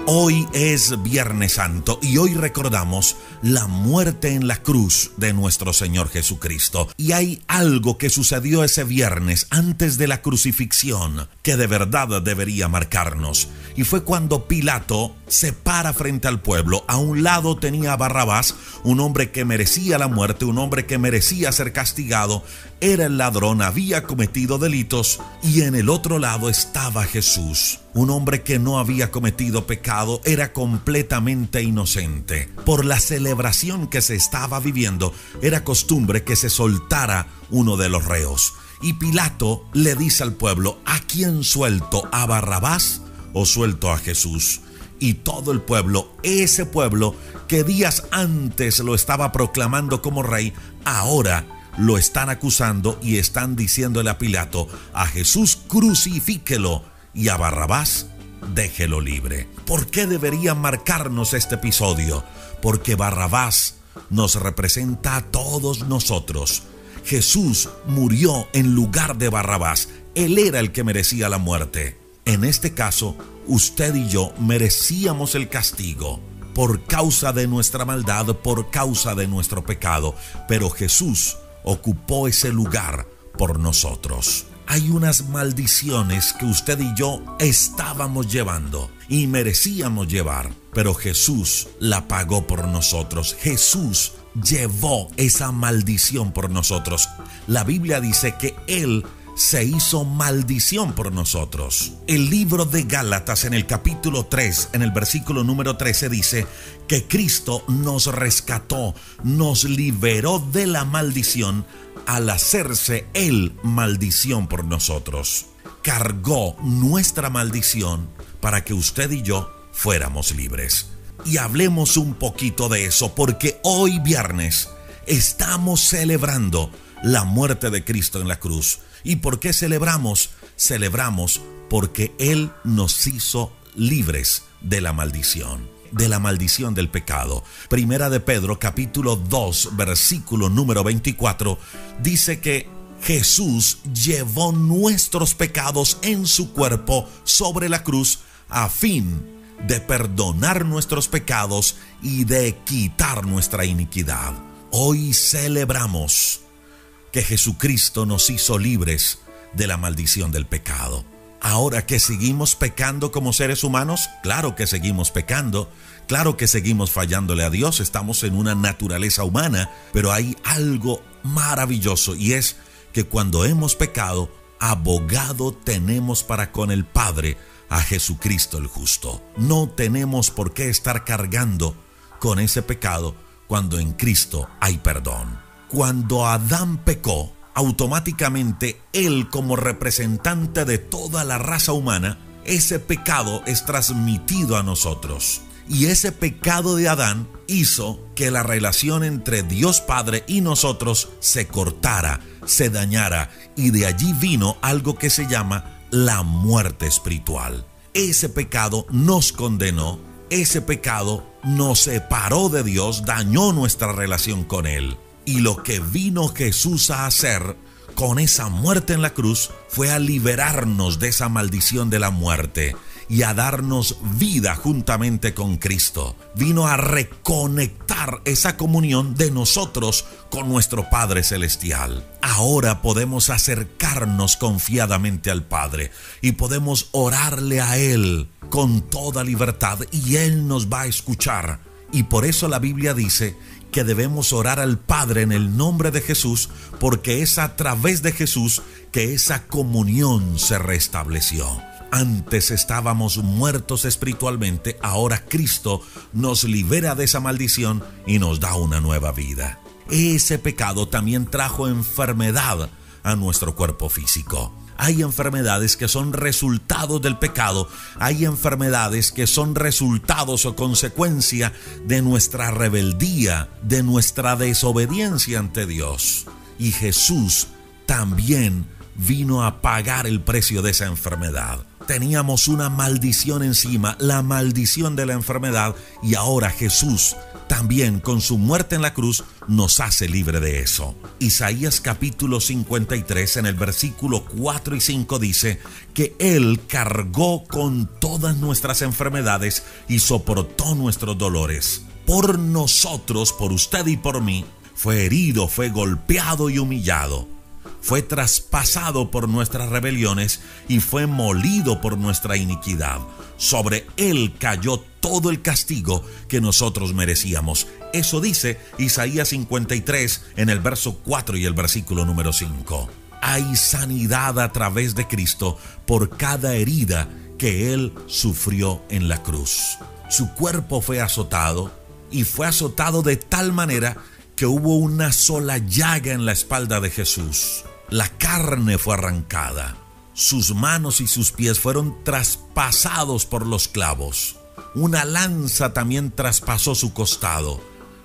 Hoy es Viernes Santo y hoy recordamos la muerte en la cruz de nuestro Señor Jesucristo. Y hay algo que sucedió ese viernes antes de la crucifixión que de verdad debería marcarnos. Y fue cuando Pilato se para frente al pueblo. A un lado tenía a Barrabás, un hombre que merecía la muerte, un hombre que merecía ser castigado. Era el ladrón, había cometido delitos, y en el otro lado estaba Jesús, un hombre que no había cometido pecado, era completamente inocente. Por la celebración que se estaba viviendo, era costumbre que se soltara uno de los reos. Y Pilato le dice al pueblo: ¿a quién suelto? ¿A Barrabás o suelto a Jesús? Y todo el pueblo, ese pueblo que días antes lo estaba proclamando como rey, ahora lo están acusando y están diciéndole a Pilato: a Jesús crucifíquelo y a Barrabás déjelo libre. ¿Por qué debería marcarnos este episodio? Porque Barrabás nos representa a todos nosotros. Jesús murió en lugar de Barrabás. Él era el que merecía la muerte. En este caso, usted y yo merecíamos el castigo por causa de nuestra maldad, por causa de nuestro pecado. Pero Jesús ocupó ese lugar por nosotros. Hay unas maldiciones que usted y yo estábamos llevando y merecíamos llevar, pero Jesús la pagó por nosotros. Jesús llevó esa maldición por nosotros. La Biblia dice que Él se hizo maldición por nosotros. El libro de Gálatas, en el capítulo 3, en el versículo número 13, dice que Cristo nos rescató, nos liberó de la maldición al hacerse Él maldición por nosotros. Cargó nuestra maldición para que usted y yo fuéramos libres. Y hablemos un poquito de eso, porque hoy viernes estamos celebrando la muerte de Cristo en la cruz. ¿Y por qué celebramos? Celebramos porque Él nos hizo libres de la maldición del pecado. Primera de Pedro, capítulo 2, versículo número 24, dice que Jesús llevó nuestros pecados en su cuerpo sobre la cruz a fin de perdonar nuestros pecados y de quitar nuestra iniquidad. Hoy celebramos que Jesucristo nos hizo libres de la maldición del pecado. Ahora, ¿que seguimos pecando como seres humanos? Claro que seguimos pecando, claro que seguimos fallándole a Dios, estamos en una naturaleza humana, pero hay algo maravilloso, y es que cuando hemos pecado, abogado tenemos para con el Padre, a Jesucristo el justo. No tenemos por qué estar cargando con ese pecado cuando en Cristo hay perdón. Cuando Adán pecó, automáticamente él, como representante de toda la raza humana, ese pecado es transmitido a nosotros. Y ese pecado de Adán hizo que la relación entre Dios Padre y nosotros se cortara, se dañara, y de allí vino algo que se llama la muerte espiritual. Ese pecado nos condenó, ese pecado nos separó de Dios, dañó nuestra relación con Él. Y lo que vino Jesús a hacer con esa muerte en la cruz fue a liberarnos de esa maldición de la muerte y a darnos vida juntamente con Cristo. Vino a reconectar esa comunión de nosotros con nuestro Padre Celestial. Ahora podemos acercarnos confiadamente al Padre y podemos orarle a Él con toda libertad, y Él nos va a escuchar. Y por eso la Biblia dice que debemos orar al Padre en el nombre de Jesús, porque es a través de Jesús que esa comunión se restableció. Antes estábamos muertos espiritualmente, ahora Cristo nos libera de esa maldición y nos da una nueva vida. Ese pecado también trajo enfermedad a nuestro cuerpo físico. Hay enfermedades que son resultados del pecado, hay enfermedades que son resultados o consecuencia de nuestra rebeldía, de nuestra desobediencia ante Dios. Y Jesús también vino a pagar el precio de esa enfermedad. Teníamos una maldición encima, la maldición de la enfermedad, y ahora Jesús también con su muerte en la cruz nos hace libre de eso. Isaías capítulo 53 en el versículo 4 y 5 dice que Él cargó con todas nuestras enfermedades y soportó nuestros dolores. Por nosotros, por usted y por mí, fue herido, fue golpeado y humillado. Fue traspasado por nuestras rebeliones y fue molido por nuestra iniquidad. Sobre Él cayó todo el castigo que nosotros merecíamos. Eso dice Isaías 53 en el verso 4 y el versículo número 5. Hay sanidad a través de Cristo por cada herida que Él sufrió en la cruz. Su cuerpo fue azotado y fue azotado de tal manera que hubo una sola llaga en la espalda de Jesús. La carne fue arrancada. Sus manos y sus pies fueron traspasados por los clavos. Una lanza también traspasó su costado,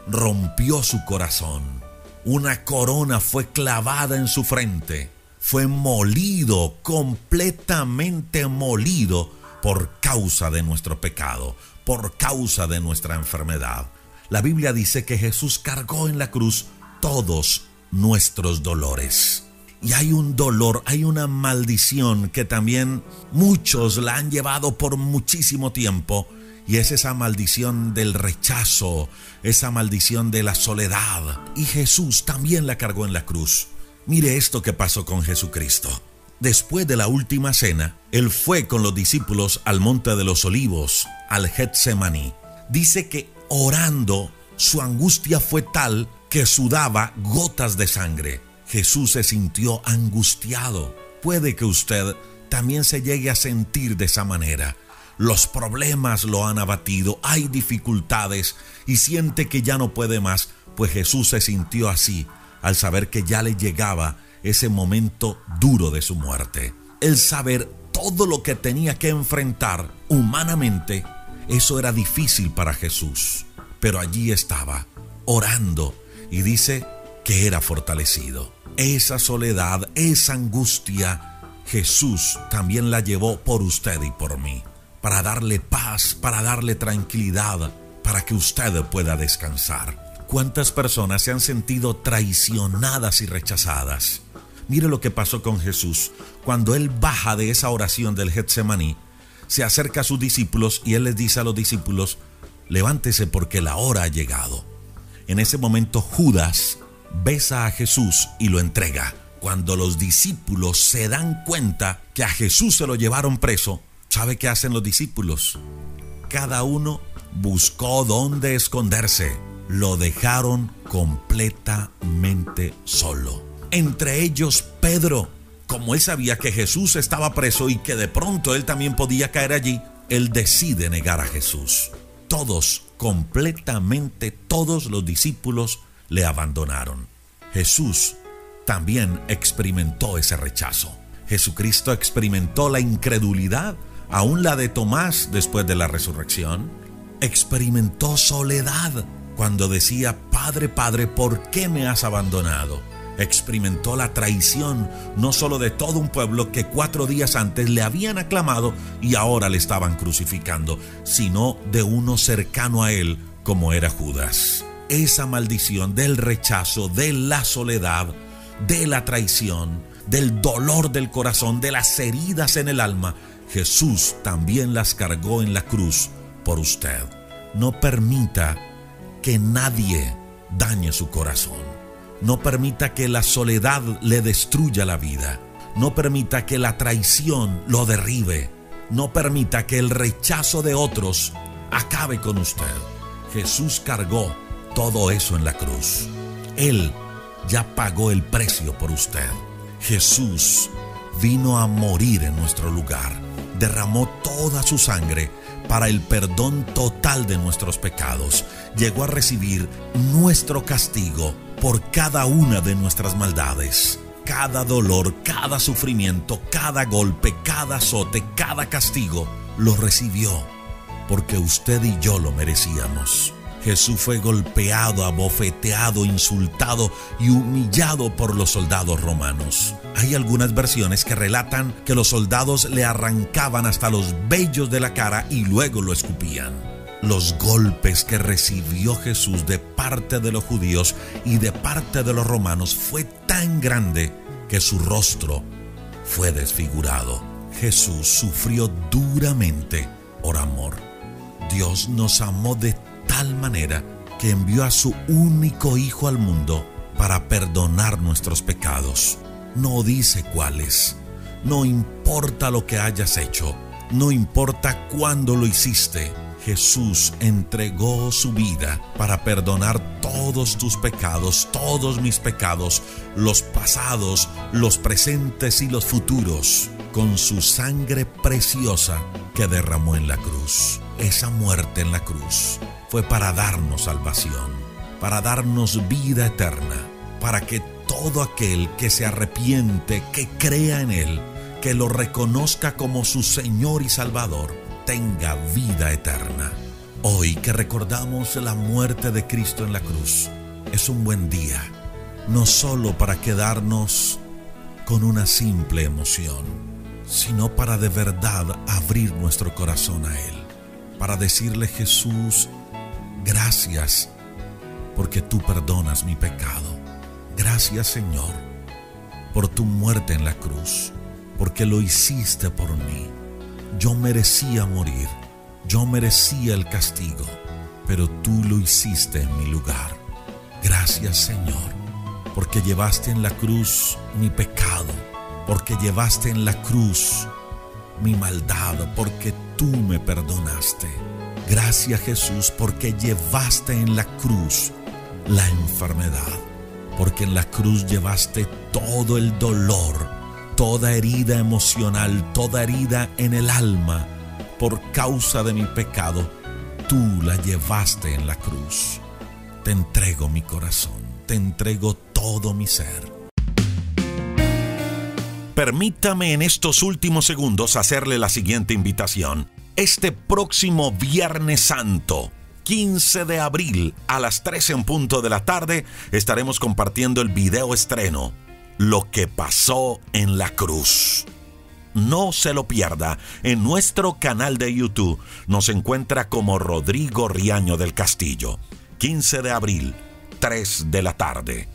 rompió su corazón. Una corona fue clavada en su frente. Fue molido, completamente molido por causa de nuestro pecado, por causa de nuestra enfermedad. La Biblia dice que Jesús cargó en la cruz todos nuestros dolores. Y hay un dolor, hay una maldición que también muchos la han llevado por muchísimo tiempo. Y es esa maldición del rechazo, esa maldición de la soledad. Y Jesús también la cargó en la cruz. Mire esto que pasó con Jesucristo. Después de la última cena, Él fue con los discípulos al Monte de los Olivos, al Getsemaní. Dice que orando, su angustia fue tal que sudaba gotas de sangre. Jesús se sintió angustiado. Puede que usted también se llegue a sentir de esa manera. Los problemas lo han abatido, hay dificultades y siente que ya no puede más, pues Jesús se sintió así al saber que ya le llegaba ese momento duro de su muerte. El saber todo lo que tenía que enfrentar humanamente, eso era difícil para Jesús, pero allí estaba, orando, y dice que era fortalecido. Esa soledad, esa angustia, Jesús también la llevó por usted y por mí, para darle paz, para darle tranquilidad, para que usted pueda descansar. ¿Cuántas personas se han sentido traicionadas y rechazadas? Mire lo que pasó con Jesús. Cuando Él baja de esa oración del Getsemaní, se acerca a sus discípulos y Él les dice a los discípulos: levántese porque la hora ha llegado. En ese momento Judas besa a Jesús y lo entrega. Cuando los discípulos se dan cuenta que a Jesús se lo llevaron preso, ¿sabe qué hacen los discípulos? Cada uno buscó dónde esconderse. Lo dejaron completamente solo. Entre ellos Pedro. Como él sabía que Jesús estaba preso y que de pronto él también podía caer allí, él decide negar a Jesús. Todos, completamente todos los discípulos le abandonaron. Jesús también experimentó ese rechazo. Jesucristo experimentó la incredulidad, aún la de Tomás después de la resurrección. Experimentó soledad cuando decía: Padre, Padre, ¿por qué me has abandonado? Experimentó la traición no solo de todo un pueblo que 4 días antes le habían aclamado y ahora le estaban crucificando, sino de uno cercano a él como era Judas. Esa maldición del rechazo, de la soledad, de la traición, del dolor del corazón, de las heridas en el alma, Jesús también las cargó en la cruz por usted. No permita que nadie dañe su corazón. No permita que la soledad le destruya la vida. No permita que la traición lo derribe. No permita que el rechazo de otros acabe con usted. Jesús cargó todo eso en la cruz. Él ya pagó el precio por usted. Jesús vino a morir en nuestro lugar. Derramó toda su sangre para el perdón total de nuestros pecados. Llegó a recibir nuestro castigo por cada una de nuestras maldades. Cada dolor, cada sufrimiento, cada golpe, cada azote, cada castigo, lo recibió porque usted y yo lo merecíamos. Jesús fue golpeado, abofeteado, insultado y humillado por los soldados romanos. Hay algunas versiones que relatan que los soldados le arrancaban hasta los vellos de la cara y luego lo escupían. los golpes que recibió Jesús de parte de los judíos y de parte de los romanos fue tan grande que su rostro fue desfigurado. Jesús sufrió duramente por amor. Dios nos amó de tal manera que envió a su único Hijo al mundo para perdonar nuestros pecados. No dice cuáles. No importa lo que hayas hecho. No importa cuándo lo hiciste. Jesús entregó su vida para perdonar todos tus pecados, todos mis pecados, los pasados, los presentes y los futuros, con su sangre preciosa que derramó en la cruz. Esa muerte en la cruz fue para darnos salvación, para darnos vida eterna, para que todo aquel que se arrepiente, que crea en Él, que lo reconozca como su Señor y Salvador, tenga vida eterna. Hoy que recordamos la muerte de Cristo en la cruz, es un buen día, no solo para quedarnos con una simple emoción, sino para de verdad abrir nuestro corazón a Él, para decirle: Jesús, gracias porque tú perdonas mi pecado. Gracias, Señor, por tu muerte en la cruz, porque lo hiciste por mí. Yo merecía morir, yo merecía el castigo, pero tú lo hiciste en mi lugar. Gracias, Señor, porque llevaste en la cruz mi pecado, porque llevaste en la cruz mi maldad, porque tú me perdonaste. Gracias, Jesús, porque llevaste en la cruz la enfermedad, porque en la cruz llevaste todo el dolor, toda herida emocional, toda herida en el alma, por causa de mi pecado, tú la llevaste en la cruz. Te entrego mi corazón, te entrego todo mi ser. Permítame en estos últimos segundos hacerle la siguiente invitación. Este próximo Viernes Santo, 15 de abril, a las 13 en punto de la tarde, estaremos compartiendo el video estreno, Lo que pasó en la cruz. No se lo pierda. En nuestro canal de YouTube nos encuentra como Rodrigo Riaño del Castillo. 15 de abril, 3 de la tarde.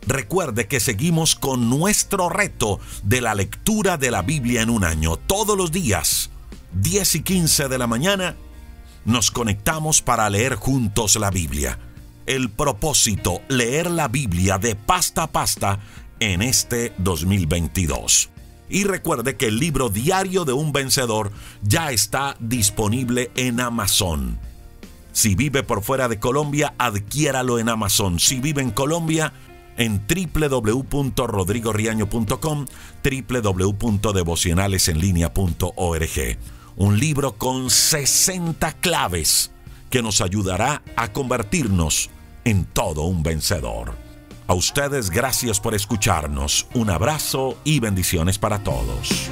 Recuerde que seguimos con nuestro reto de la lectura de la Biblia en un año. Todos los días, 10 y 15 de la mañana, nos conectamos para leer juntos la Biblia. El propósito, leer la Biblia de pasta a pasta en este 2022. Y recuerde que el libro Diario de un Vencedor ya está disponible en Amazon. Si vive por fuera de Colombia, adquiéralo en Amazon. Si vive en Colombia, en www.rodrigoriaño.com, www.devocionalesenlinea.org. Un libro con 60 claves que nos ayudará a convertirnos en todo un vencedor. A ustedes, gracias por escucharnos. Un abrazo y bendiciones para todos.